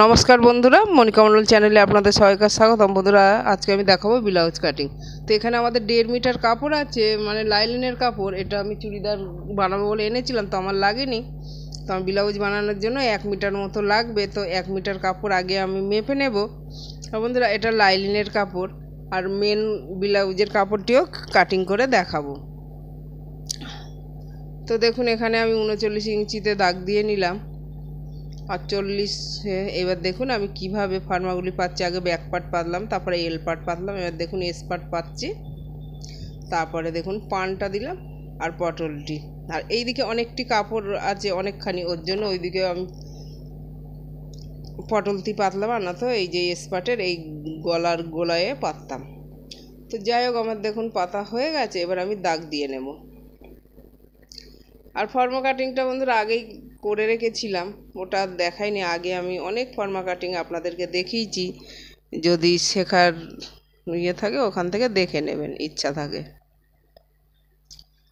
নমস্কার বন্ধুরা, মনিকা মণ্ডল চ্যানেলে আপনাদের সবাইকে স্বাগতম। বন্ধুরা, আজকে আমি দেখাবো ব্লাউজ কাটিং। তো এখানে আমাদের 1.5 মিটার কাপড় আছে, মানে লাইলিনের কাপড়। এটা আমি চুড়িদার বানাবো বলে এনেছিলাম, তো আমার লাগেনি। তো আমি ব্লাউজ বানানোর জন্য 1 মিটার মতো লাগবে। তো 1 মিটার কাপড় আগে আমি মেপে নেব। আর বন্ধুরা, এটা লাইলিনের কাপড়, আর মেন ব্লাউজের কাপড়টিও কাটিং করে দেখাবো। তো দেখুন, এখানে আমি 39 ইঞ্চিতে দাগ দিয়ে নিলাম, 48। এবার দেখুন আমি কিভাবে ফার্মাগুলি পাচ্ছি। আগে ব্যাক পার্ট পাতলাম, তারপরে এল পার্ট পাতলাম, এবার দেখুন এস পার্ট পাচ্ছি, তারপরে দেখুন পানটা দিলাম আর পটলটি। আর এইদিকে অনেকটি কাপড় আছে, অনেকখানি, ওর জন্য ওইদিকে আমি পটলটি পাতলাম না, তো এই যে এস পার্টের এই গলার গোলায় পাততাম। তো যাই হোক, আমার দেখুন পাতা হয়ে গেছে। এবার আমি দাগ দিয়ে নেব। আর ফর্মা কাটিংটা বন্ধুরা আগেই করে রেখেছিলাম, ওটা দেখাইনি। আগে আমি অনেক ফর্মা কাটিং আপনাদেরকে দেখিয়েছি। যদি শেখার ইয়ে থাকে ওখান থেকে দেখে নেবেন, ইচ্ছা থাকে।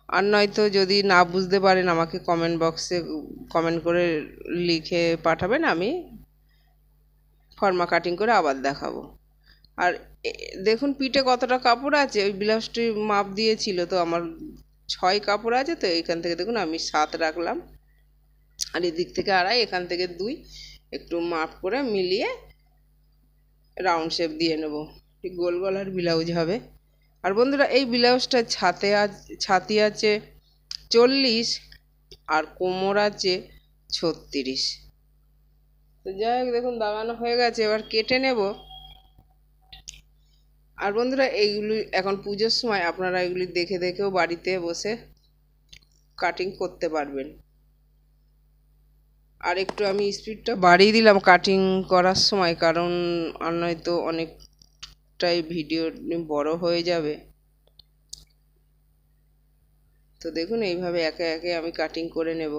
আর নয়তো যদি না বুঝতে পারেন আমাকে কমেন্ট বক্সে কমেন্ট করে লিখে পাঠাবেন, আমি ফর্মা কাটিং করে আবার দেখাবো। আর দেখুন পিঠে কতটা কাপড় আছে, ওই ব্লাউজটি মাপ দিয়েছিল, তো আমার 6 কাপড় আছে। তো এইখান থেকে দেখুন আমি 7 রাখলাম, আর এদিক থেকে 2.5, এখান থেকে 2, একটু মাপ করে মিলিয়ে রাউন্ড শেপ দিয়ে নেব। গোল গলার ব্লাউজ হবে। আর বন্ধুরা, এই ব্লাউজটা ছাতি আছে 40 আর কোমর আছে 36। তো যাই হোক, দেখুন দাগানো হয়ে গেছে, এবার কেটে নেব। আর বন্ধুরা, এইগুলি এখন পুজোর সময় আপনারা এগুলি দেখে দেখেও বাড়িতে বসে কাটিং করতে পারবেন। আর একটু আমি স্পিডটা বাড়িয়ে দিলাম কাটিং করার সময়, কারণ আর নয়তো অনেকটাই ভিডিও বড় হয়ে যাবে। তো দেখুন এইভাবে একে একে আমি কাটিং করে নেব।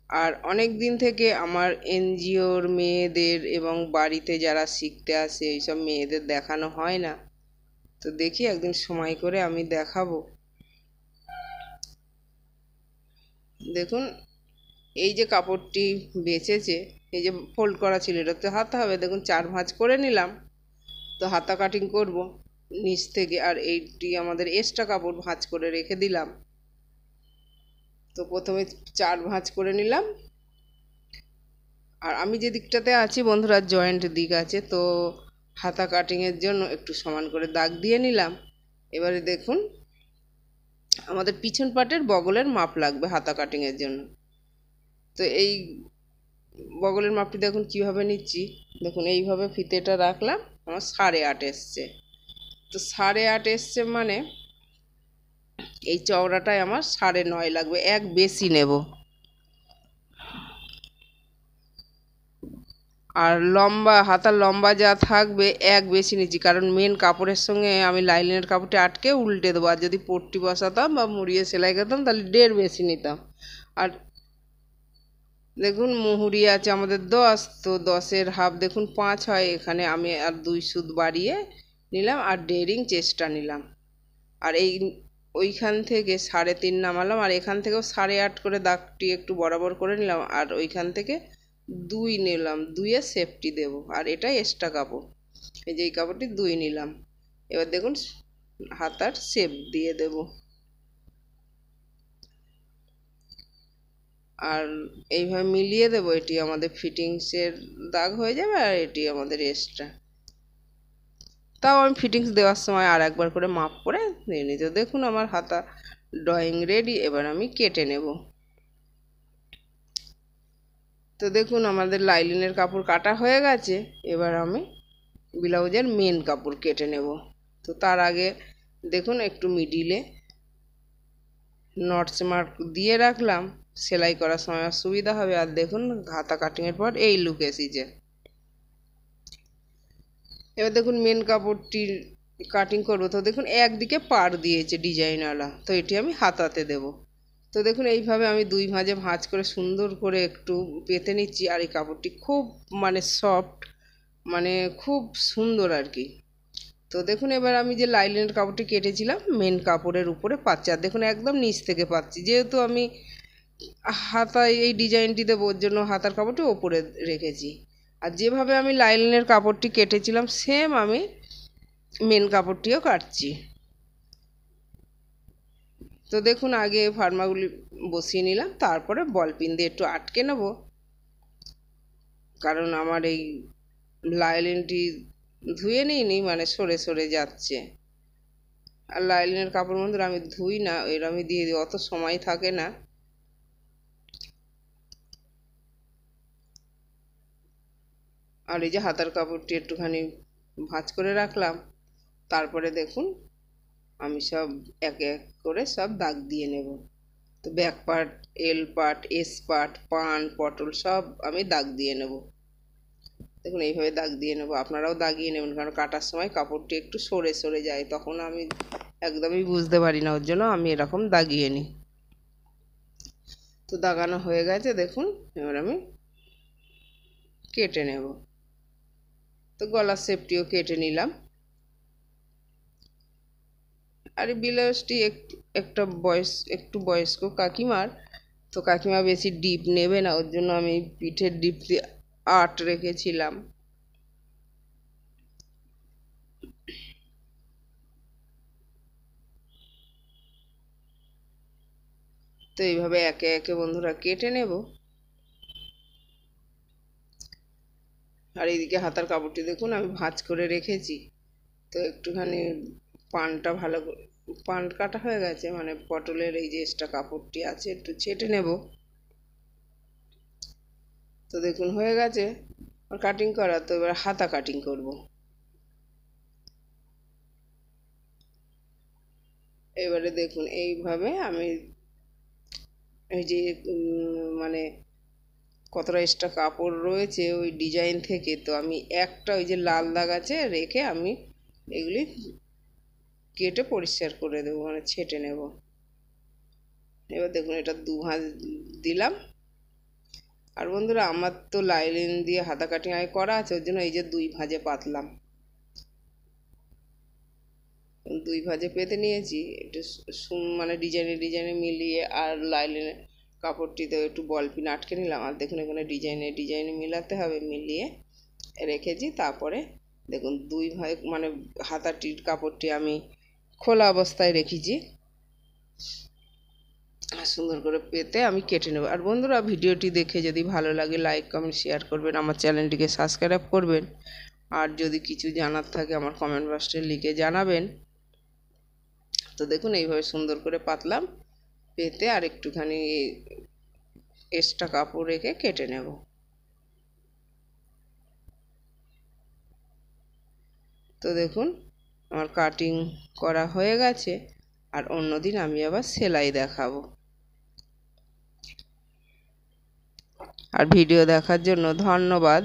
আর অনেক দিন থেকে আমার এনজিওর মেয়েদের এবং বাড়িতে যারা শিখতে আসে এইসব মেয়েদের দেখানো হয় না। তো দেখি একদিন সময় করে আমি দেখাবো। দেখুন, এই যে কাপড়টি বেঁচেছে, এই যে ফোল্ড করা ছিল, এটাতে হাতা হবে। দেখুন 4 ভাঁজ করে নিলাম। তো হাতা কাটিং করব নিচ থেকে। আর এইটি আমাদের এক্সট্রা কাপড় ভাঁজ করে রেখে দিলাম। তো প্রথমে 4 ভাঁজ করে নিলাম। আর আমি যে দিকটাতে আছি বন্ধুরা, জয়েন্ট দিক আছে, তো হাতা কাটিংয়ের জন্য একটু সমান করে দাগ দিয়ে নিলাম। এবারে দেখুন আমাদের পিছন পাটের বগলের মাপ লাগবে হাতা কাটিংয়ের জন্য। তো এই বগলের মাপটি দেখুন কিভাবে নিচ্ছি। দেখুন এইভাবে ফিতেটা রাখলাম, আমার 8.5 এসছে। তো 8.5 এসছে মানে এই চওড়াটায় আমার 9.5 লাগবে, 1 বেশি নেব। আর লম্বা, হাতার লম্বা যা থাকবে 1 বেশি নিচ্ছি, কারণ মেন কাপড়ের সঙ্গে আমি লাইলিনের কাপড়টি আটকে উল্টে দেবো। আর যদি পট্টি বসাতাম বা মুড়িয়ে সেলাই করতাম তাহলে 1.5 বেশি নিতাম। আর দেখুন মুহুরি আছে আমাদের 10, তো 10-এর হাফ দেখুন 5 হয়। এখানে আমি আর 2 সুত বাড়িয়ে নিলাম, আর 1.5 চেষ্টা নিলাম। আর এই ওইখান থেকে 3.5 নামালাম, আর এখান থেকেও 8.5 করে দাগটি একটু বরাবর করে নিলাম। আর ওইখান থেকে 2 নিলাম, 2-এ সেফটি দেব। আর এটা এক্সট্রা কাপড়, এই যে এই কাপড়টি 2 নিলাম। এবার দেখুন হাতার শেপ দিয়ে দেব। আর এইভাবে মিলিয়ে দেব, এটি আমাদের ফিটিংসের দাগ হয়ে যাবে, আর এটি আমাদের এক্সট্রা। তাও আমি ফিটিংস দেওয়ার সময় আর একবার করে মাপ করে দিয়ে নিই। তো দেখুন আমার হাতা ড্রয়িং রেডি। এবার আমি কেটে নেব। তো দেখুন আমাদের লাইলিনের কাপড় কাটা হয়ে গেছে। এবার আমি ব্লাউজের মেন কাপড় কেটে নেব। তো তার আগে দেখুন একটু মিডিলে নটস মার্ক দিয়ে রাখলাম, সেলাই করার সময় সুবিধা হবে। আর দেখুন হাতা কাটিংয়ের পর এই লুক এসেছে। এবার দেখুন মেন কাপড়টি কাটিং করবো। তো দেখুন একদিকে পাড় দিয়েছে ডিজাইনওয়ালা, তো এটি আমি হাতাতে দেব। তো দেখুন এইভাবে আমি 2 ভাঁজে ভাঁজ করে সুন্দর করে একটু পেতে নিচ্ছি। আর এই কাপড়টি খুব মানে সফট, মানে খুব সুন্দর আর কি। তো দেখুন এবার আমি যে লাইলিনের কাপড়টি কেটেছিলাম মেন কাপড়ের উপরে পাচ্ছি। আর দেখুন একদম নিচ থেকে পাচ্ছি, যেহেতু আমি হাতায় এই ডিজাইনটি দেবো, ওর জন্য হাতার কাপড়টি ওপরে রেখেছি। আর যেভাবে আমি লাইলিনের কাপড়টি কেটেছিলাম সেম আমি মেন কাপড়টিও কাটছি। তো দেখুন আগে ফার্মাগুলি বসিয়ে নিলাম, তারপরে বল পিন দিয়ে একটু আটকে নেব, কারণ আমার এই লাইলিনটি ধুয়ে নিইনি, মানে সরে সরে যাচ্ছে। আর লাইলিনের কাপড় বন্ধুরা আমি ধুই না, এর আমি দিয়ে দিই, অত সময় থাকে না। আর এই যে হাতার কাপড়টি একটুখানি ভাঁজ করে রাখলাম, তারপরে দেখুন আমি সব এক এক করে সব দাগ দিয়ে নেব। তো ব্যাক পার্ট, এল পার্ট, এস পার্ট, পান, পটল সব আমি দাগ দিয়ে নেব। দেখুন এইভাবে দাগ দিয়ে নেব, আপনারাও দাগিয়ে নেবেন, কারণ কাটার সময় কাপড়টি একটু সরে সরে যায়, তখন আমি একদমই বুঝতে পারি না, ওর জন্য আমি এরকম দাগিয়ে নিই। তো দাগানো হয়ে গেছে দেখুন, এবার আমি কেটে নেব। তো গলার শেপটিও কেটে নিলাম। আর এই ব্লাউজটি একটু বয়স্ক কাকিমার, তো কাকিমা বেশি ডিপ নেবে না, ওর জন্য আমি পিঠের ডিপ দিয়ে 8 রেখেছিলাম। তো এইভাবে একে একে বন্ধুরা কেটে নেব। আর এইদিকে হাতার কাপড়টি দেখুন আমি ভাঁজ করে রেখেছি। তো একটুখানি পানটা ভালো করে, পান কাটা হয়ে গেছে, মানে পটলের এই যে এক্সট্রা কাপড়টি আছে একটু ছেটে নেব। তো দেখুন হয়ে গেছে আর কাটিং করা। তো এবার হাতা কাটিং করব। এবারে দেখুন এইভাবে আমি এই যে মানে কতটা এক্সট্রা কাপড় রয়েছে ওই ডিজাইন থেকে, তো আমি একটা ওই যে লাল দাগ আছে রেখে আমি এগুলি কেটে পরিষ্কার করে দেবো, মানে ছেটে নেব। এবার দেখুন এটা 2 ভাঁজ দিলাম। আর বন্ধুরা আমার তো লাইলিন দিয়ে হাতা কাটিং আগে করা আছে, ওর জন্য এই যে 2 ভাঁজে পাতলাম, 2 ভাঁজে পেতে নিয়েছি একটু মানে ডিজাইনে ডিজাইনে মিলিয়ে। আর লাইলিনের কাপড়টিতে একটু বল পিন আটকে নিলাম। আর দেখুন এখানে ডিজাইনে ডিজাইনে মিলাতে হবে, মিলিয়ে রেখেছি। তারপরে দেখুন 2 ভাঁজ মানে হাতাটির কাপড়টি আমি খোলা অবস্থায় রেখেছি, সুন্দর করে পেতে আমি কেটে নেব। আর বন্ধুরা ভিডিওটি দেখে যদি ভালো লাগে লাইক কমেন্ট শেয়ার করবেন, আমার চ্যানেলটিকে সাবস্ক্রাইব করবেন। আর যদি কিছু জানার থাকে আমার কমেন্ট বক্সে লিখে জানাবেন। তো দেখুন এইভাবে সুন্দর করে পাতলাম, পেতে আর একটুখানি এক্সট্রা কাপড় রেখে কেটে নেব। তো দেখুন আমার কাটিং করা হয়ে গেছে। আর অন্যদিন আমি আবার সেলাই দেখাবো। আর ভিডিও দেখার জন্য ধন্যবাদ।